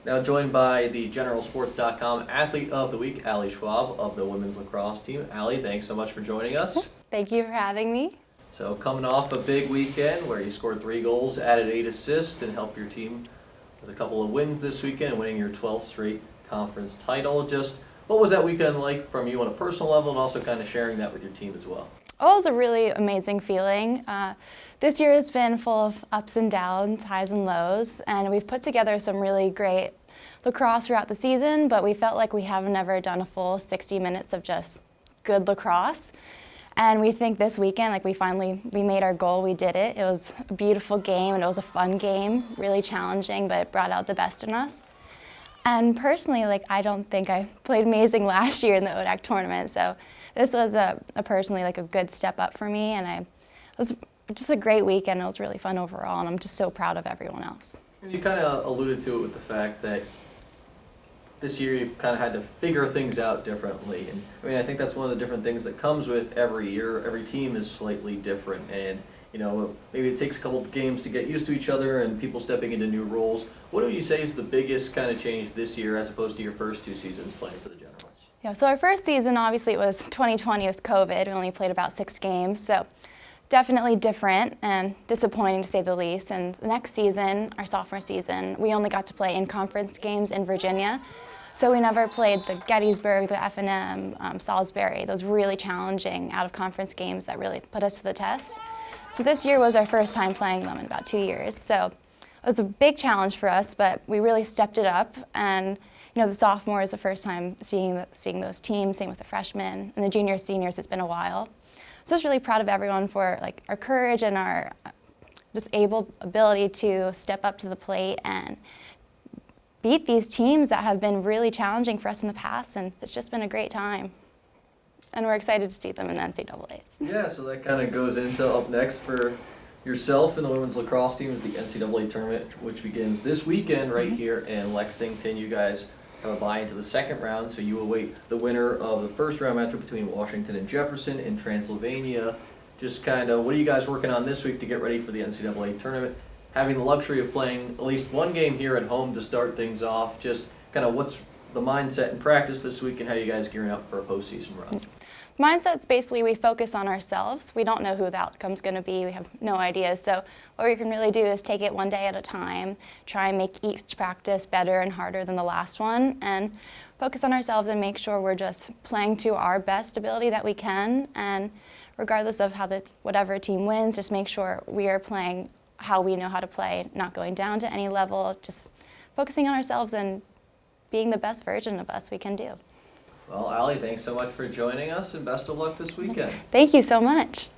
Now joined by the GeneralSports.com Athlete of the Week, Allie Schwab of the women's lacrosse team. Allie, thanks so much for joining us. Thank you for having me. So coming off a big weekend where you scored 3 goals, added 8 assists, and helped your team with a couple of wins this weekend, winning your 12th straight conference title. Just what was that weekend like from you on a personal level, and also kind of sharing that with your team as well? Oh, it was a really amazing feeling. This year has been full of ups and downs, highs and lows, and we've put together some really great lacrosse throughout the season, but we felt like we have never done a full 60 minutes of just good lacrosse. And we think this weekend, we made our goal, we did it. It was a beautiful game and it was a fun game, really challenging, but it brought out the best in us. And personally, I don't think I played amazing last year in the ODAC tournament, so this was personally a good step up for me, and it was just a great weekend. It was really fun overall, and I'm just so proud of everyone else. And you kind of alluded to it with the fact that this year you've kind of had to figure things out differently. And I mean, I think that's one of the different things that comes with every year. Every team is slightly different, and maybe it takes a couple of games to get used to each other and people stepping into new roles. What do you say is the biggest kind of change this year as opposed to your first 2 seasons playing for the Generals? Yeah, so our first season, obviously, it was 2020 with COVID. We only played about 6 games, so definitely different and disappointing to say the least. And the next season, our sophomore season, we only got to play in conference games in Virginia. So we never played the Gettysburg, the F&M, Salisbury, those really challenging out-of-conference games that really put us to the test. So this year was our first time playing them in about 2 years. So it was a big challenge for us, but we really stepped it up. And the sophomore is the first time seeing those teams, same with the freshmen. And the juniors, seniors, it's been a while. So I was really proud of everyone for our courage and our just ability to step up to the plate and beat these teams that have been really challenging for us in the past, and it's just been a great time. And we're excited to see them in the NCAAs. Yeah, so that kind of goes into up next for yourself and the women's lacrosse team is the NCAA tournament, which begins this weekend right here in Lexington. You guys have a bye into the second round, so you await the winner of the first round matchup between Washington and Jefferson in Transylvania. Just kind of, what are you guys working on this week to get ready for the NCAA tournament? Having the luxury of playing at least one game here at home to start things off, just kind of what's the mindset and practice this week and how you guys gearing up for a postseason run? Mindset's basically we focus on ourselves. We don't know who the outcome's going to be. We have no idea. So what we can really do is take it one day at a time, try and make each practice better and harder than the last one, and focus on ourselves and make sure we're just playing to our best ability that we can. And regardless of how whatever team wins, just make sure we are playing how we know how to play, not going down to any level, just focusing on ourselves and being the best version of us we can do. Well, Allie, thanks so much for joining us, and best of luck this weekend. Thank you so much.